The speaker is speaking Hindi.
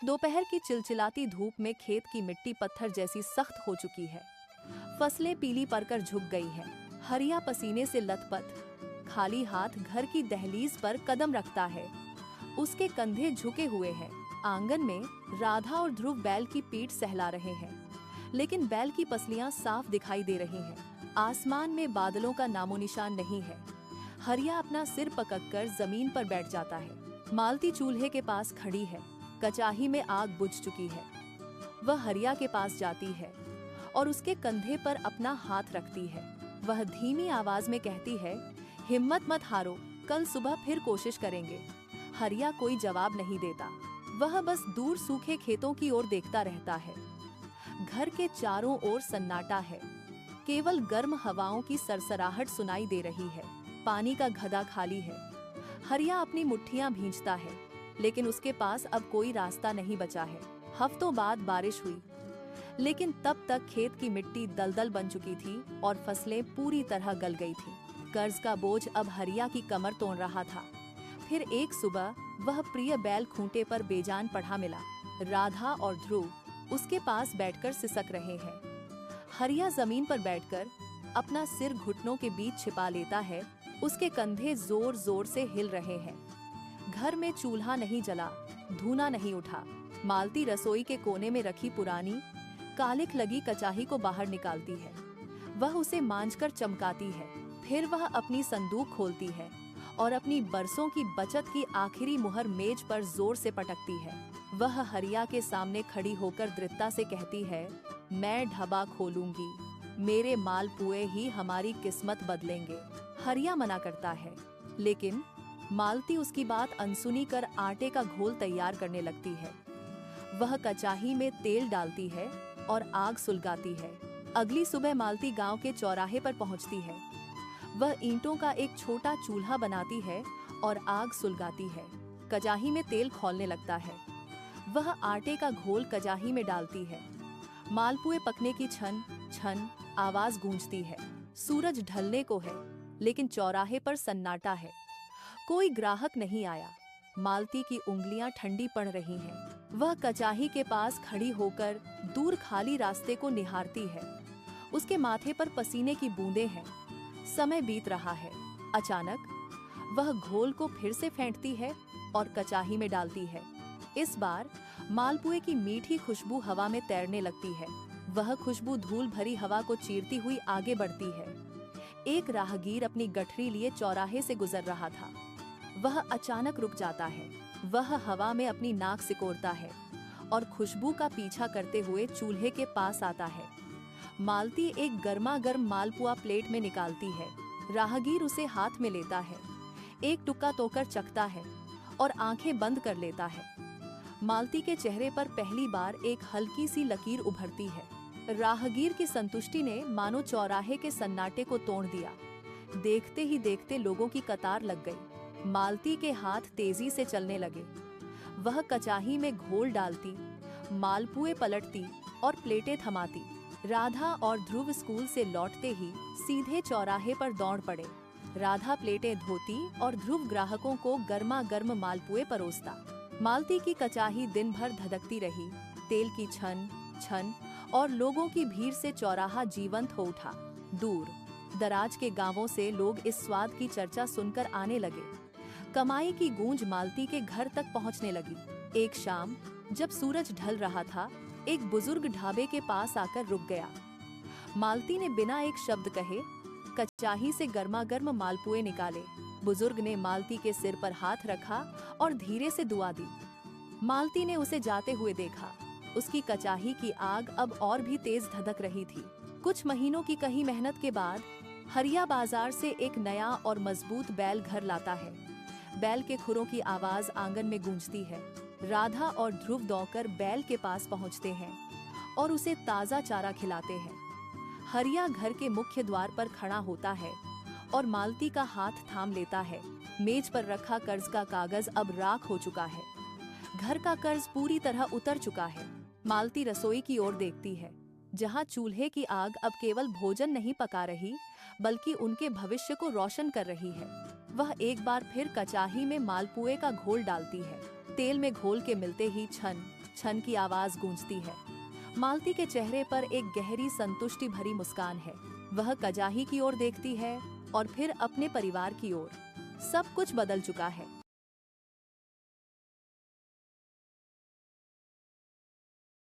दोपहर की चिलचिलाती धूप में खेत की मिट्टी पत्थर जैसी सख्त हो चुकी है। फसलें पीली पड़कर झुक गई हैं। हरिया पसीने से लथपथ खाली हाथ घर की दहलीज पर कदम रखता है। उसके कंधे झुके हुए हैं। आंगन में राधा और ध्रुव बैल की पीठ सहला रहे हैं, लेकिन बैल की पसलियां साफ दिखाई दे रही हैं। आसमान में बादलों का नामोनिशान नहीं है। हरिया अपना सिर पकड़कर जमीन पर बैठ जाता है। मालती चूल्हे के पास खड़ी है। कचाही में आग बुझ चुकी है। वह हरिया के पास जाती है और उसके कंधे पर अपना हाथ रखती है। वह धीमी आवाज में कहती है, हिम्मत मत हारो, कल सुबह फिर कोशिश करेंगे। हरिया कोई जवाब नहीं देता। वह बस दूर सूखे खेतों की ओर देखता रहता है। घर के चारों ओर सन्नाटा है। केवल गर्म हवाओं की सरसराहट सुनाई दे रही है। पानी का गड्ढा खाली है। हरिया अपनी मुट्ठियां भींचता है, लेकिन उसके पास अब कोई रास्ता नहीं बचा है। हफ्तों बाद बारिश हुई, लेकिन तब तक खेत की मिट्टी दलदल बन चुकी थी और फसलें पूरी तरह गल गई थी। कर्ज का बोझ अब हरिया की कमर तोड़ रहा था। फिर एक सुबह वह प्रिय बैल खूंटे पर बेजान पड़ा मिला। राधा और ध्रुव उसके पास बैठकर सिसक रहे हैं। हरिया जमीन पर बैठकर अपना सिर घुटनों के बीच छिपा लेता है। उसके कंधे जोर जोर से हिल रहे हैं। घर में चूल्हा नहीं जला, धूना नहीं उठा। मालती रसोई के कोने में रखी पुरानी कालिख लगी कचाही को बाहर निकालती है। वह उसे मांझकर चमकाती है। फिर वह अपनी संदूक खोलती है और अपनी बरसों की बचत की आखिरी मुहर मेज पर जोर से पटकती है। वह हरिया के सामने खड़ी होकर दृढ़ता से कहती है, मैं ढबा खोलूंगी, मेरे मालपुए ही हमारी किस्मत बदलेंगे। हरिया मना करता है, लेकिन मालती उसकी बात अनसुनी कर आटे का घोल तैयार करने लगती है। वह कचाही में तेल डालती है और आग सुलगाती है। अगली सुबह मालती गांव के चौराहे पर पहुंचती है। वह ईंटों का एक छोटा चूल्हा बनाती है और आग सुलगाती है। कचाही में तेल खौलने लगता है। वह आटे का घोल कचाही में डालती है। मालपुए पकने की छन छन आवाज गूंजती है। सूरज ढलने को है, लेकिन चौराहे पर सन्नाटा है। कोई ग्राहक नहीं आया। मालती की उंगलियां ठंडी पड़ रही हैं। वह कचाही के पास खड़ी होकर दूर खाली रास्ते को निहारती है। उसके माथे पर पसीने की बूंदें हैं। समय बीत रहा है। अचानक वह घोल को फिर से फेंटती है और कचाही में डालती है। इस बार मालपुए की मीठी खुशबू हवा में तैरने लगती है। वह खुशबू धूल भरी हवा को चीरती हुई आगे बढ़ती है। एक राहगीर अपनी गठरी लिए चौराहे से गुजर रहा था। वह अचानक रुक जाता है। वह हवा में अपनी नाक सिकोड़ता है और खुशबू का पीछा करते हुए चूल्हे के पास आता है। मालती एक गर्मा गर्म मालपुआ प्लेट में निकालती है। राहगीर उसे हाथ में लेता है, एक टुक्का तोकर चखता है और आंखें बंद कर लेता है। मालती के चेहरे पर पहली बार एक हल्की सी लकीर उभरती है। राहगीर की संतुष्टि ने मानो चौराहे के सन्नाटे को तोड़ दिया। देखते ही देखते लोगों की कतार लग गई। मालती के हाथ तेजी से चलने लगे। वह कचाही में घोल डालती, मालपुए पलटती और प्लेटें थमाती। राधा और ध्रुव स्कूल से लौटते ही सीधे चौराहे पर दौड़ पड़े। राधा प्लेटें धोती और ध्रुव ग्राहकों को गर्मा गर्म मालपुए परोसता। मालती की कचाही दिन भर धधकती रही। तेल की छन छन और लोगों की भीड़ से चौराहा जीवंत हो उठा। दूर दराज के गांवों से लोग इस स्वाद की चर्चा सुनकर आने लगे। कमाई की गूंज मालती के घर तक पहुंचने लगी। एक शाम जब सूरज ढल रहा था, एक बुजुर्ग ढाबे के पास आकर रुक गया। मालती ने बिना एक शब्द कहे कचाही से गर्मा गर्म मालपुए निकाले। बुजुर्ग ने मालती के सिर पर हाथ रखा और धीरे से दुआ दी। मालती ने उसे जाते हुए देखा। उसकी कचाही की आग अब और भी तेज धधक रही थी। कुछ महीनों की कही मेहनत के बाद हरिया बाजार से एक नया और मजबूत बैल घर लाता है। बैल के खुरों की आवाज आंगन में गूंजती है। राधा और ध्रुव दौड़कर बैल के पास पहुंचते हैं और उसे ताजा चारा खिलाते हैं। हरिया घर के मुख्य द्वार पर खड़ा होता है और मालती का हाथ थाम लेता है। मेज पर रखा कर्ज का कागज अब राख हो चुका है। घर का कर्ज पूरी तरह उतर चुका है। मालती रसोई की ओर देखती है, जहां चूल्हे की आग अब केवल भोजन नहीं पका रही, बल्कि उनके भविष्य को रोशन कर रही है। वह एक बार फिर कचाही में मालपुए का घोल डालती है। तेल में घोल के मिलते ही छन छन की आवाज गूंजती है। मालती के चेहरे पर एक गहरी संतुष्टि भरी मुस्कान है। वह कजाही की ओर देखती है और फिर अपने परिवार की ओर। सब कुछ बदल चुका है।